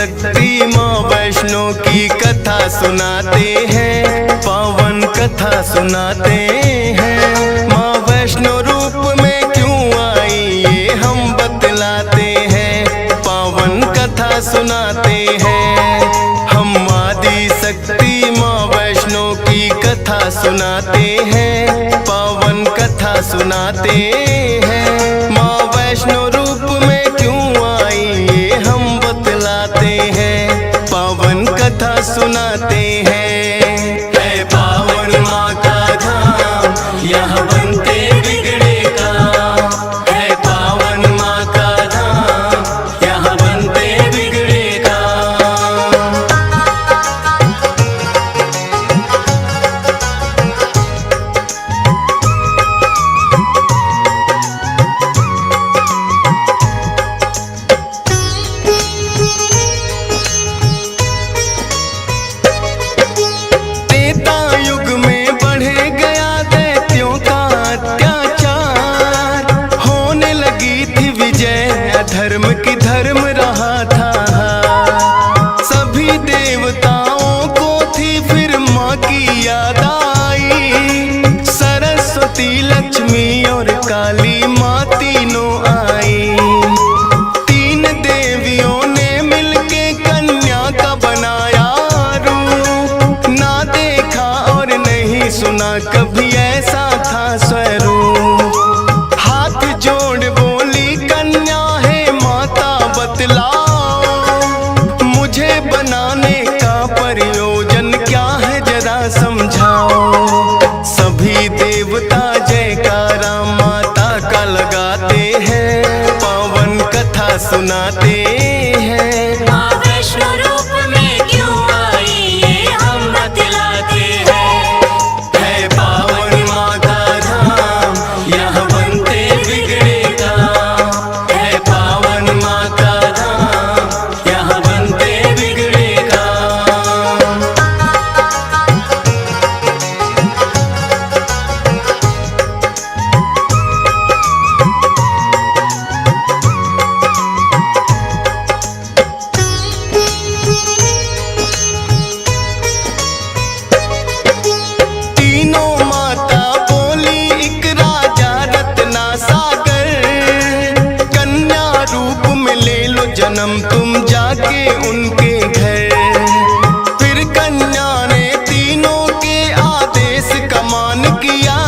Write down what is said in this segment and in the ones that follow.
शक्ति माँ वैष्णो की कथा सुनाते हैं, पावन कथा सुनाते हैं। माँ वैष्णो रूप में क्यों आई ये हम बतलाते हैं, पावन कथा सुनाते हैं। हम आदि शक्ति माँ वैष्णो की कथा सुनाते हैं, पावन कथा सुनाते हैं। माँ वैष्णो रूप में क्यों आई ये हम बतलाते हैं, पावन कथा सुनाते हैं। है पावन माँ का धाम, यहाँ बनते बिगड़े काम। है पावन माँ का धाम, यहाँ बनते बिगड़े काम। धर्म की धर्म रहा था, सभी देवताओं को थी फिर माँ की याद आई। सरस्वती लक्ष्मी और काली माँ तीनों आई। तीन देवियों ने मिलके कन्या का बनाया रूप, ना देखा और नहीं सुना कभी ऐसा था स्वरूप। हाथ जोड़ बोली कन्या मुझे बनाने का प्रयोजन क्या है जरा समझाओ। सभी देवता जयकारा माता का लगाते हैं, पावन कथा सुनाते हैं। माँ वैष्णो रूप में क्यों आई ये हम बतलाते हैं। है पावन माँ का धाम, यहाँ बनते बिगड़े काम। है पावन माँ का धाम, यहाँ बनते बिगड़े काम। तीनों माता बोली एक राजा रत्ना सागर, कन्या रूप में ले लो जन्म तुम जाके उनके घर। फिर कन्या ने तीनों के आदेश का मान किया,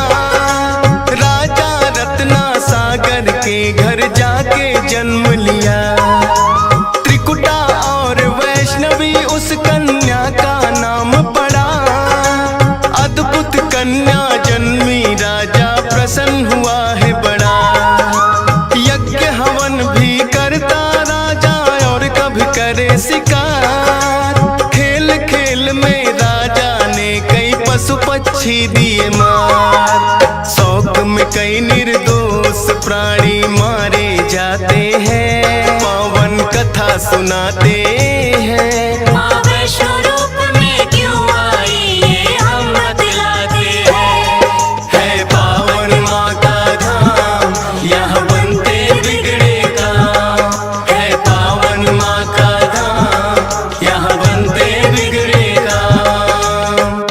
राजा रत्ना सागर के घर जाके जन्म लिया। त्रिकुटा और वैष्णवी उस कन्या का नाम पड़ा, अद्भुत कन्या जन्मी राजा प्रसन्न हुआ है बड़ा। यज्ञ हवन भी करता राजा और कभी करे शिकार। खेल खेल में राजा ने कई पशु पक्षी दिए मार। शौक में कई निर्दोष प्राणी मारे जाते हैं, पावन कथा सुनाते हैं। माँ वैष्णो रूप में क्यों आई ये हम बतलाते हैं। है पावन माँ का धाम, यहाँ बनते बिगड़े काम। है पावन माँ का धाम, यहाँ बनते बिगड़े काम।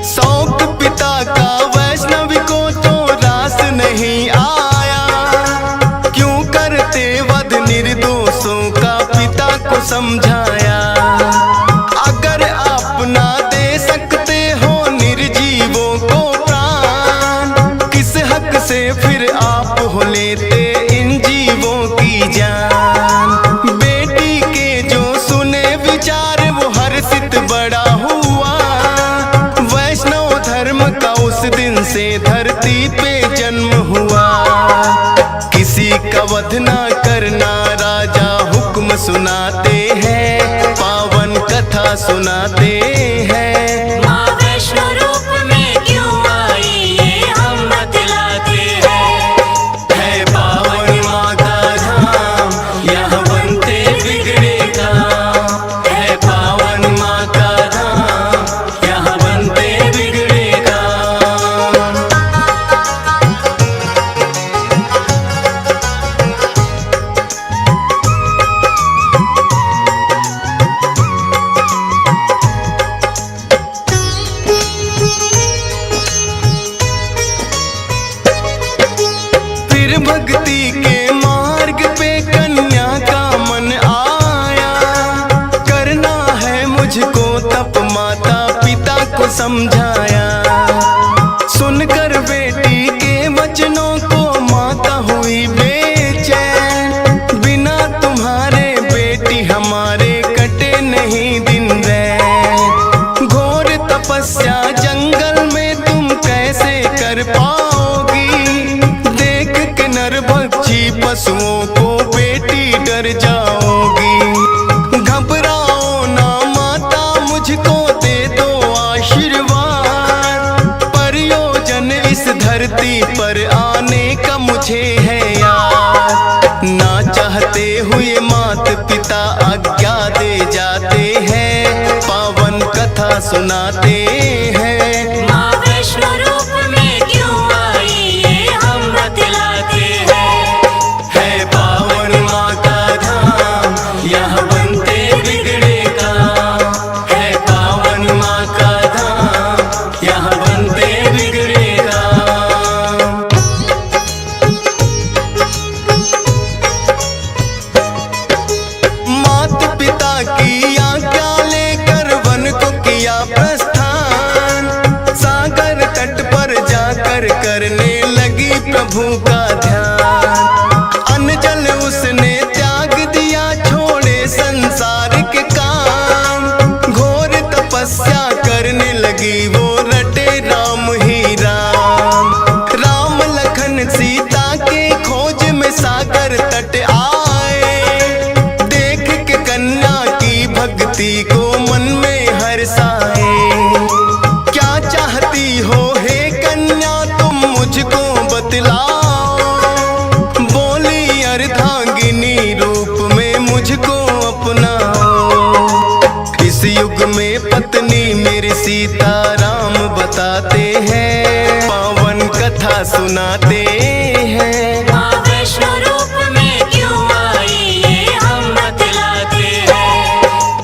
शौक पिता का वैष्णवी को तो रास नहीं आया, क्यों करते वध निर्दोषों का पिता को समझाया। अगर आप ना दे सकते हो निर्जीवों को प्राण, किस हक से फिर आप हो लेते इन जीवों की जान। बेटी के जो सुने विचार वो हर्षित बड़ा हुआ, वैष्णव धर्म का उस दिन से धरती पे जन्म हुआ। किसी का वध ना करना राजा हुक्म सुनाते हैं, पावन कथा सुनाते हैं। माँ वैष्णो रूप में क्यों आई ये हम बतलाते हैं। है पावन माँ का धाम, यहाँ बनते बिगड़े काम। है पावन माँ का धाम, यहाँ बनते बिगड़े काम। माता पिता को समझाया। सुनकर बेटी के वचनों को माता हुई बेचैन। बिना तुम्हारे बेटी हमारे कटे नहीं दिन रैन। घोर तपस्या जंगल में तुम कैसे कर पाओगी। देख के नरभक्षी पशुओं को बेटी डर जाओगी। घबराओ ना माता, मुझको दे दो आशीर्वाद। प्रयोजन इस धरती पर आने का मुझे है याद। ना चाहते हुए माता पिता आज्ञा दे जाते हैं। पावन कथा सुनाते हैं। माँ वैष्णो रूप में क्यों आई ये हम बतलाते हैं। है पावन माँ का धाम, यहाँ बनते बिगड़े काम। है पावन माँ का धाम, यहाँ बनते बिगड़े काम। माता पिता की आज्ञा लेकर वन को किया प्रस्थान। सागर तट पर जाकर करने लगी प्रभु का ध्यान। अन्न जल उसने त्याग दिया, छोड़े संसार के काम। घोर तपस्या करने लगी वो, रटे राम ही राम। राम लखन सीता के खोज में सागर तट आए। देख के कन्या की भक्ति को मन में हर्षाए। क्या चाहती हो हे कन्या तुम मुझको बतलाओ। बोली अर्धांगिनी रूप में मुझको अपनाओ। इस युग में पत्नी मेरी सीता राम बताते हैं। पावन कथा सुनाते हैं। माँ वैष्णो रूप में क्यों आई ये हम बतलाते हैं।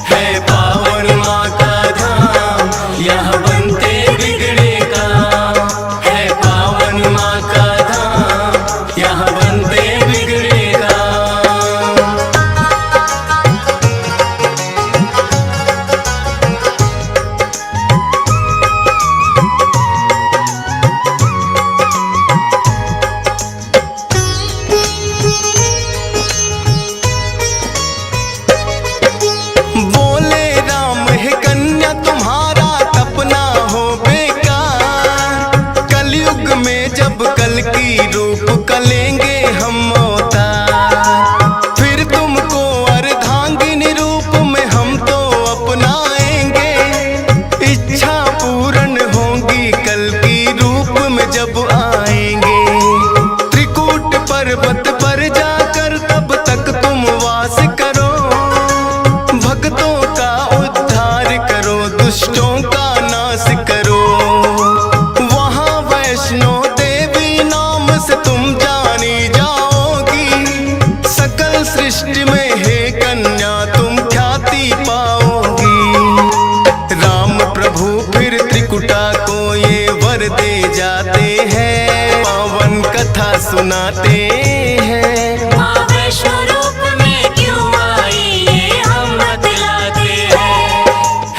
है पावन माँ का धाम, यहाँ बनते बिगड़े काम। है पावन माँ का धाम, यहाँ बनते बिगड़े काम। बोले राम है कन्या तुम्हारा तपना हो बेकार। कलयुग में जब कल की रूप कलेंगे हम अवतार। फिर तुमको अर्धांगिनी रूप में हम तो अपनाएंगे। इच्छा पूर्ण होगी कल की रूप में जब आएंगे। त्रिकूट पर्वत पर जाकर तब तक तुम वास करो। भक्तों का उद्धार करो, दुष्टों का नाश करो। वहाँ वैष्णो देवी नाम से तुम जानी जाओगी। सकल सृष्टि में हे कन्या तुम ख्याति पाओगी। राम प्रभु फिर त्रिकुटा को ये वर दे जाते हैं। पावन कथा सुनाते हैं। माँ वैष्णो रूप में क्यों आई ये हम बतलाते हैं।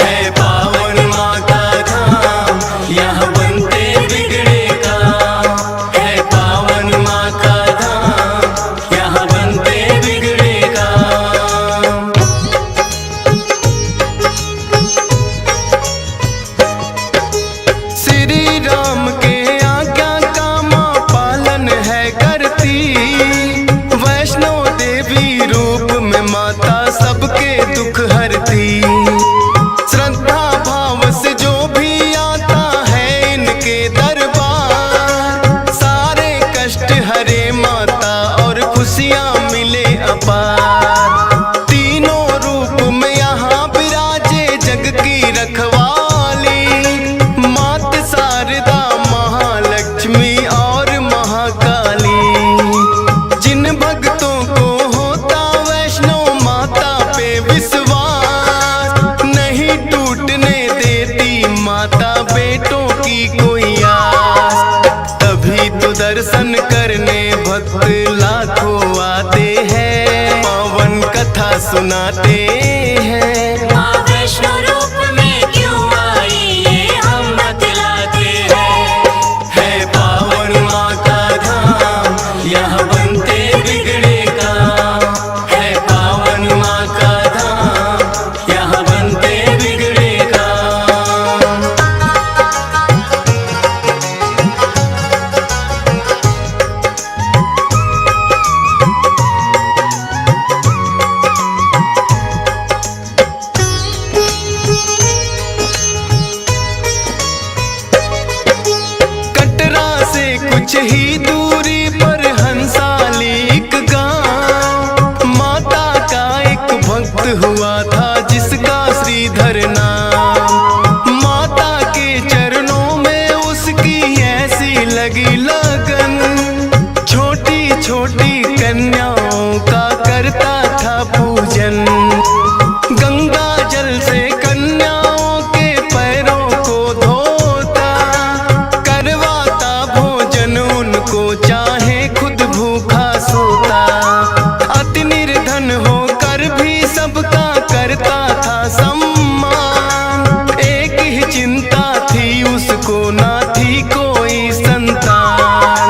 है पावन माँ का धाम, यहाँ बनते बिगड़े काम। है पावन माँ का धाम, यहाँ बनते बिगड़े काम। श्री राम के आज्ञा का माँ पालन है करती। वैष्णो देवी रूप में माता सबके दुख हरती। श्रद्धा भाव से जो भी आता है इनके दरबार। सारे कष्ट हरे माता और खुशियाँ मिले अपार। तीनों रूप में यहाँ विराजे जग की रखवाली। मात शारदा महालक्ष्मी और महाकाली। जिन भक्तों को होता वैष्णो माता पे विश्वास। नहीं टूटने देती माता बेटों की कोई आस। तभी तो दर्शन करने भक्त लाखों आते हैं। पावन कथा सुनाते हैं। माँ वैष्णो रूप में क्यों कुछ ही दूरी पर हंसाली एक गांव, माता का एक भक्त हुआ था जिसका श्रीधर नाम। माता के चरणों में उसकी ऐसी लगी लगन, छोटी छोटी कन्याओं का करता था पूजन। गंगा जल से कन्याओं के पैरों को धोता, करवाता भोजन उनको चाहे खुद भूखा सोता। अति निर्धन होकर भी सबका करता था सम्मान, एक ही चिंता थी उसको ना थी कोई संतान।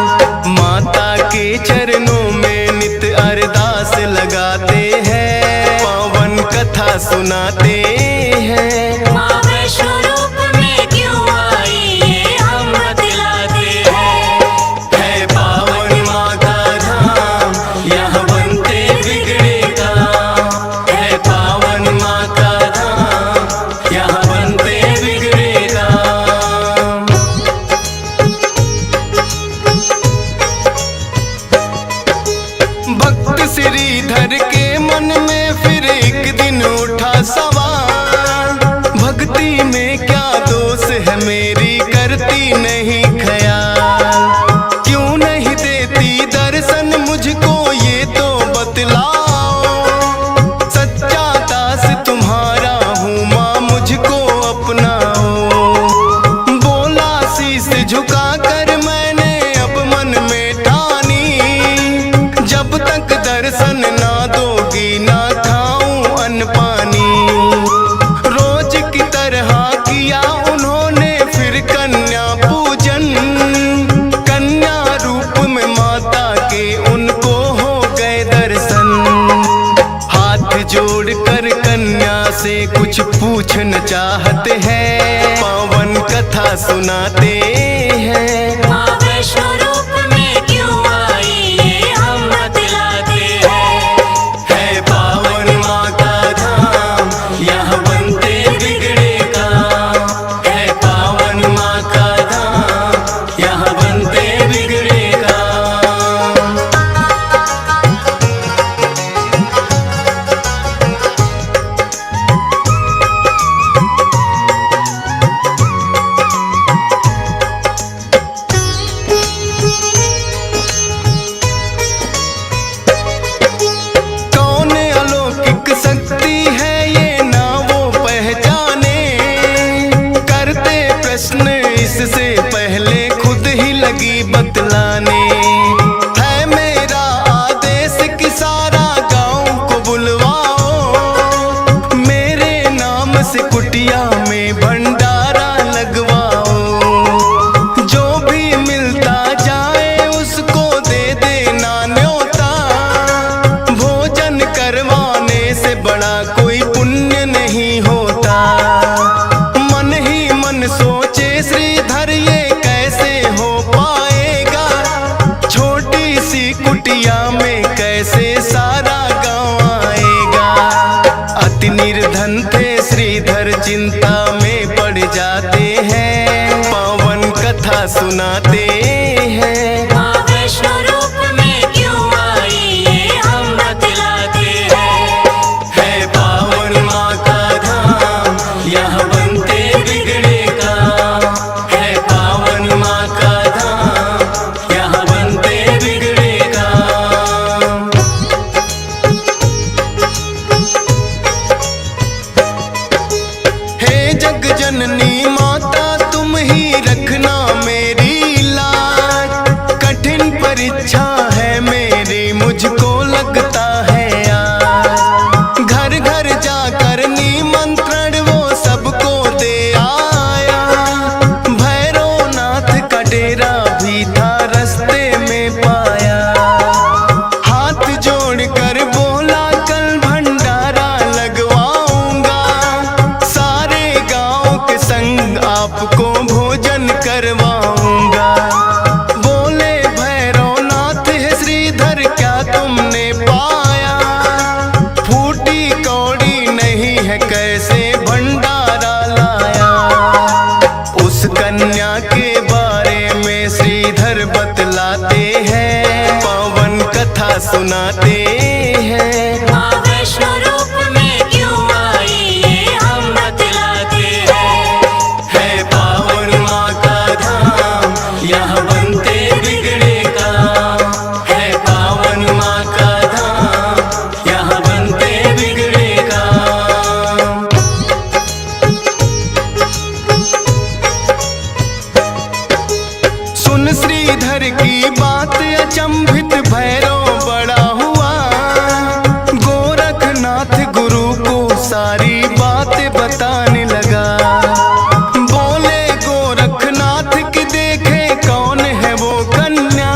माता के चरणों में नित अरदास लगाते हैं, पावन कथा सुनाते हैं। माँ वैष्णो रूप में क्यों आई ये हम बतलाते हैं। है पावन माँ का धाम, यहाँ बनते बिगड़े काम। है पावन माँ का धाम, यहाँ बनते बिगड़े काम। भक्त श्रीधर के मन में फिर एक दिन उठा सवाल, भक्ति में क्या दोष है मेरी करती नहीं ख्याल। क्यों नहीं देती दर्शन मुझको ये तो बतलाओ, सच्चा दास तुम्हारा हूँ माँ मुझको अपनाओ। बोला शीश झुका कर मैंने अब मन में ठानी, जब तक दर्शन ना दोगी ना खाऊं अन्न पानी। रोज की तरह किया उन्होंने फिर कन्या पूजन, कन्या रूप में माता के उनको हो गए दर्शन। हाथ जोड़कर कन्या से कुछ पूछना चाहते हैं, पावन कथा सुनाते हैं। माँ वैष्णो रूप में क्यों आई ये हम बतलाते हैं। है पावन माँ का धाम, यहाँ बनते बिगड़े काम। है पावन माँ का धाम, यहाँ बनते बिगड़े काम। कौन अलौकिक शक्ति है ये ना वो पहचाने, करते प्रश्न इससे पहले खुद ही लगी बतलाने। है मेरा आदेश कि सारा गांव को बुलवाओ, मेरे नाम से कुटिया में भंडारा लगवाओ। जो भी मिलता जाए उसको दे देना न्योता, भोजन करवाने से बड़ा कोई पुण्य नहीं होता। मन ही मन सोचे श्रीधर ये कैसे हो पाएगा, छोटी सी कुटिया में कैसे सारा गांव आएगा। अति निर्धन थे श्रीधर चिंता में पड़ जाते हैं, पावन कथा सुनाते हैं। माँ वैष्णो रूप में क्यों आई ये हम बतलाते हैं। है पावन माँ का धाम, यहाँ बनते बिगड़े काम। है पावन माँ का धाम, यहाँ बनते बिगड़े काम। हे जग जननी माता तुम ही रखना मेरी लाज, कठिन परीक्षा है मेरी मुझको लगता है आज। घर घर जाकर निमंत्रण वो सबको दे आया, भैरवनाथ का डेरा भी था रास्ते में पाया। हाथ जोड़कर बोला कल भंडारा लगवाऊंगा, सारे गांव के संग आपको भोजन करवाऊंगा। बोले भैरवनाथ है श्रीधर क्या तुमने पाया, फूटी कौड़ी नहीं है कैसे भंडारा लाया। उस कन्या के बारे में श्रीधर बतला अचंभित भैरव बड़ा हुआ, गोरखनाथ गुरु को सारी बातें बताने लगा। बोले गोरखनाथ की देखे कौन है वो कन्या,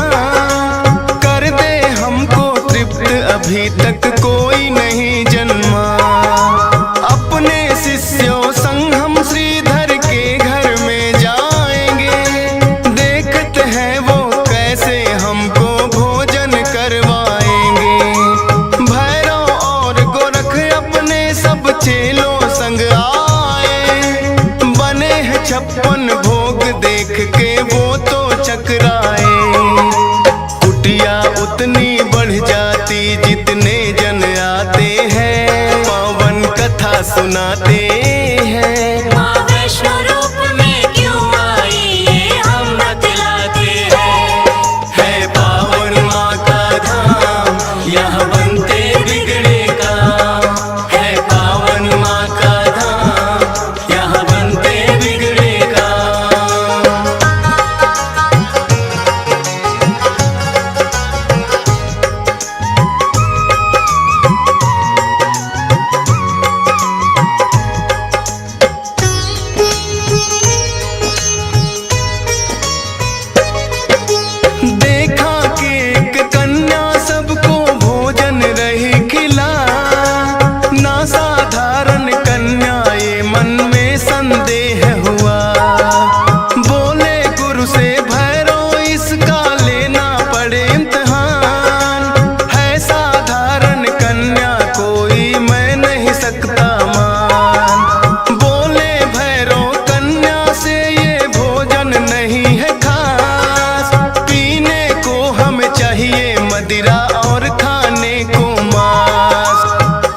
कर दे हमको तृप्त अभी तक कोई नहीं जन्मा। अपने शिष्यों संग हम श्रीधर के घर में जाएंगे, देखते हैं वो कैसे हमको भोजन करवाएंगे। भैरव और गोरख अपने सब चेलों संग आए, बने हैं 56 भोग देख के वो तो चकराए। कुटिया उतनी बढ़ जाती जितने जन आते हैं, पावन कथा सुनाते हैं। माँ वैष्णो रूप में क्यों आई ये हम बतलाते हैं। है पावन माँ का धाम, यहाँ बनते बिगड़े काम। है पावन माँ का धाम, यहाँ बनते बिगड़े काम। देखा कि एक कन्या सबको भोजन रही खिला, ना साधारण कन्या ये मन में संदेह हुआ। बोले गुरु से भैरव इसका लेना पड़े इम्तिहान, है साधारण कन्या कोई मैं नहीं सकता मान। बोले भैरव कन्या से ये भोजन नहीं है खास, पीने को हमें चाहिए मदिरा और खाने को मांस।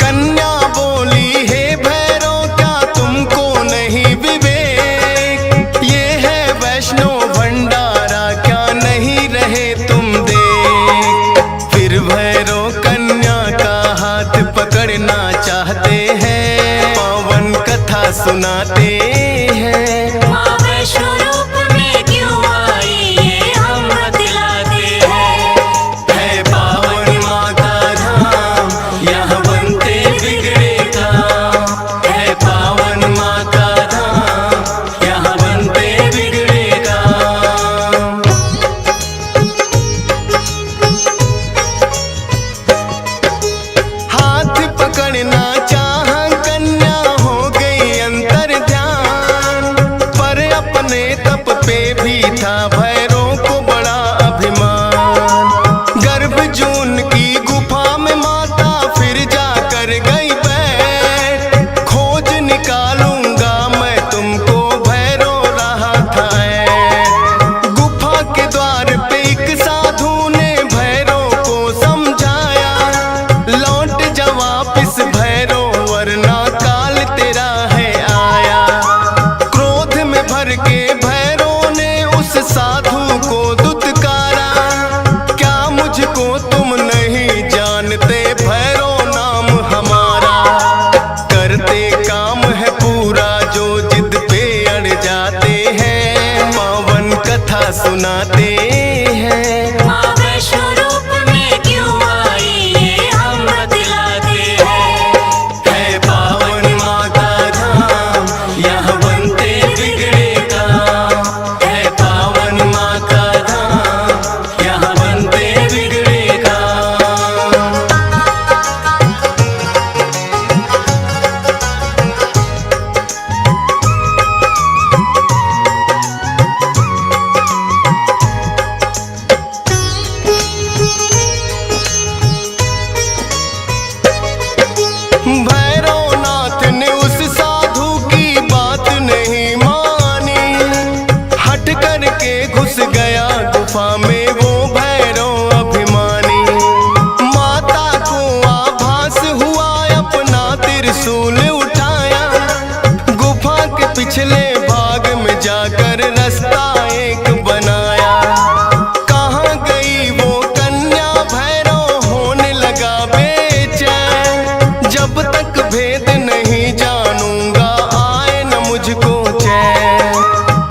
कन्या बोली हे भैरव क्या तुमको नहीं विवेक, ये है वैष्णो भंडारा क्या नहीं रहे तुम देख। फिर भैरव कन्या का हाथ पकड़ना चाहते हैं, पावन कथा सुनाते हैं। माँ वैष्णो रूप में क्यों आई ये हम बतलाते हैं। है पावन माँ का धाम, यहाँ बनते बिगड़े काम। है पावन माँ का धाम, यहाँ बनते बिगड़े काम। हाथ पकड़ना चाह कन्या हो गई अंतर ध्यान, पर अपने तप पे भी था भैरव को बड़ा अभिमान। गर्भ जून की गुफा में माता फिर जाकर गई बैठ, खोज निकालूंगा मैं तुमको भैरव रहा था ऐठ। गुफा के द्वार पे एक साधु ने भैरव को समझाया, लौट जा वापिस भैरव वरना काल तेरा है आया। क्रोध में भर के भैरव ने उस साधु को दुत्कारा, क्या मुझको तुम नहीं जानते भैरव नाम हमारा। करते काम है पूरा जो जिद पे अड़ जाते हैं, पावन कथा सुनाते हैं। माँ वैष्णो रूप में क्यों आई ये हम बतलाते हैं। है पावन माँ का धाम, यहाँ बनते बिगड़े काम। है पावन माँ का धाम, यहाँ बनते बिगड़े काम। भैरवनाथ ने उस साधु की बात नहीं मानी, हट करके घुस गया गुफा में वो भैरव अभिमानी। माता को आभास हुआ अपना त्रिशूल उठाया, गुफा के पिछले भाग में जाकर रास्ता एक बनाया। कहाँ गई वो कन्या भैरव होने लगा बेचैन, जब तक भेद नहीं जानूंगा आए न मुझको चैन।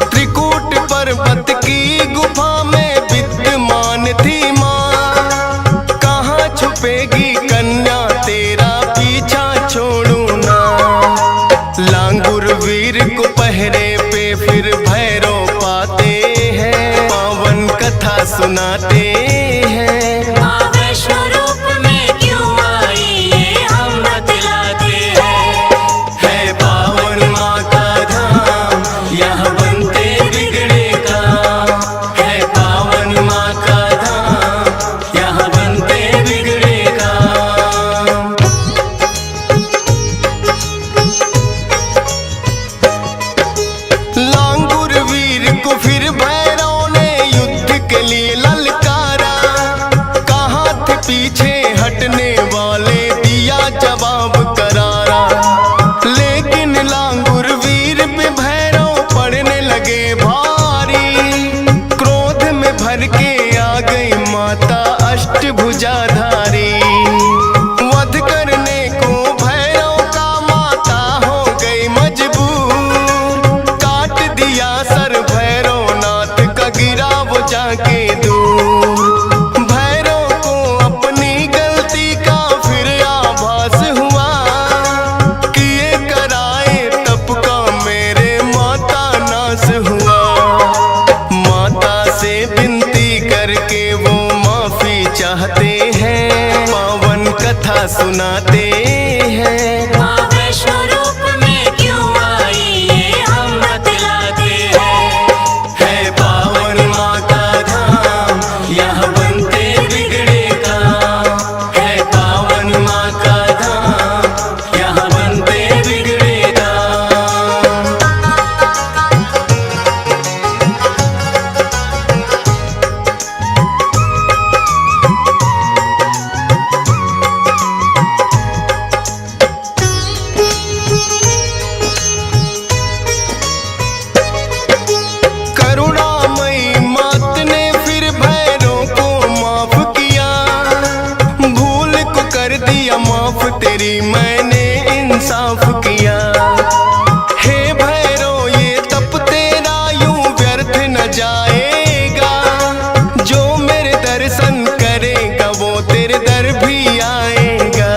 त्रिकूट पर्वत की गुफा में विद्यमान थी माँ, फिर भैरव पाते हैं, पावन कथा सुनाते हैं। माँ वैष्णो रूप में क्यों आई ये हम बतलाते हैं। है पावन माँ का धाम, यहाँ बनते बिगड़े काम। है पावन माँ का धाम, यहाँ बनते बिगड़े काम। लांगुर वीर को फिर भैरव ने युद्ध के लिए ललकारा। कहाँ थे पीछे हटने वाले, दिया जवाब करारा। लेकिन लांगुर वीर पे भैरव पड़ने लगे भारी। क्रोध में भर के आ गई माता अष्टभुजाधारी। वध करने को भैरव का माता हो गई मजबूर। काट दिया सर भैरव नाथ का, गिरा वो जाके दूर। भैरव को अपनी गलती का फिर आभास हुआ। किए कराए तप का मेरे माता नाश हुआ। माता से विनती करके वो माफी चाहते हैं, पावन कथा सुनाते हैं। माँ वैष्णो रूप में क्यों आई ये हम बतलाते हैं। है पावन माँ का धाम, यहाँ बनते बिगड़े काम। है पावन माँ का धाम, यहाँ बनते बिगड़े काम। करुणामयी मात ने फिर भैरव को माफ किया। भूल को कर दिया माफ, तेरी मैंने इंसाफ किया। हे भैरव ये तप तेरा यूं व्यर्थ न जाएगा। जो मेरे दर्शन करेगा वो तेरे दर भी आएगा।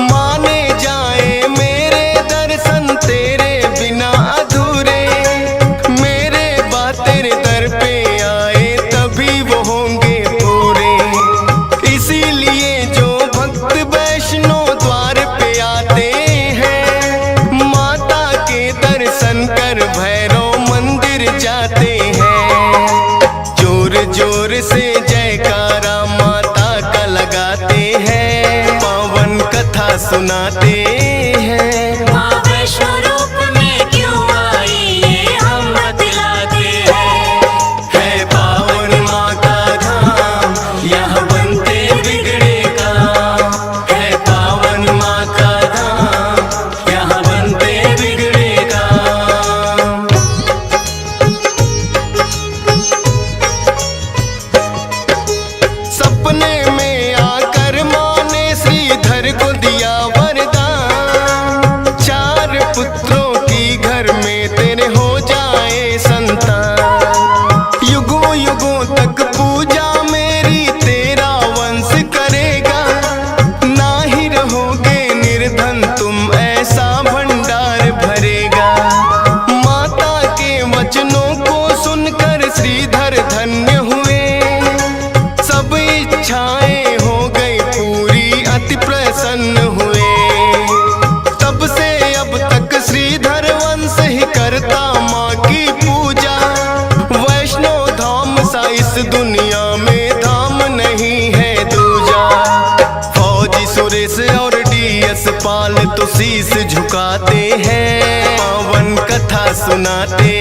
माने जाए मेरे दर्शन तेरे बिना अधूरे। मेरे बात तेरे दर पे आए तभी वो होंगे पूरे। इसीलिए जो भक्त वैष्णो द्वार पे आते हैं, माता के दर्शन कर भैरव मंदिर जाते हैं। जोर जोर से जयकारा माता का लगाते हैं, पावन कथा सुनाते हैं। माँ वैष्णो रूप में क्यों आई ये हम बतलाते हैं। है पावन माँ का धाम, यहाँ बनते बिगड़े काम। है पावन माँ का धाम, यहाँ बनते बिगड़े काम। सपने में आकर माँ ने श्रीधर को दिया वरदान। 4 पुत्रों की घर में तेरे हो जाए संतान। युगों युगों तक पूजा मेरी तेरा वंश करेगा। ना ही रहोगे निर्धन तुम, ऐसा भंडार भरेगा। माता के वचनों को सुनकर श्रीधर धन्य हुए। सब इच्छाएं हो गई पूरी, अति प्रसन्न हुए। तब से अब तक श्रीधर वंश ही करता माँ की पूजा। वैष्णो धाम सा इस दुनिया में धाम नहीं है दूजा। फौजी सुरेश और DS पाल तो शीश झुकाते हैं, पावन कथा सुनाते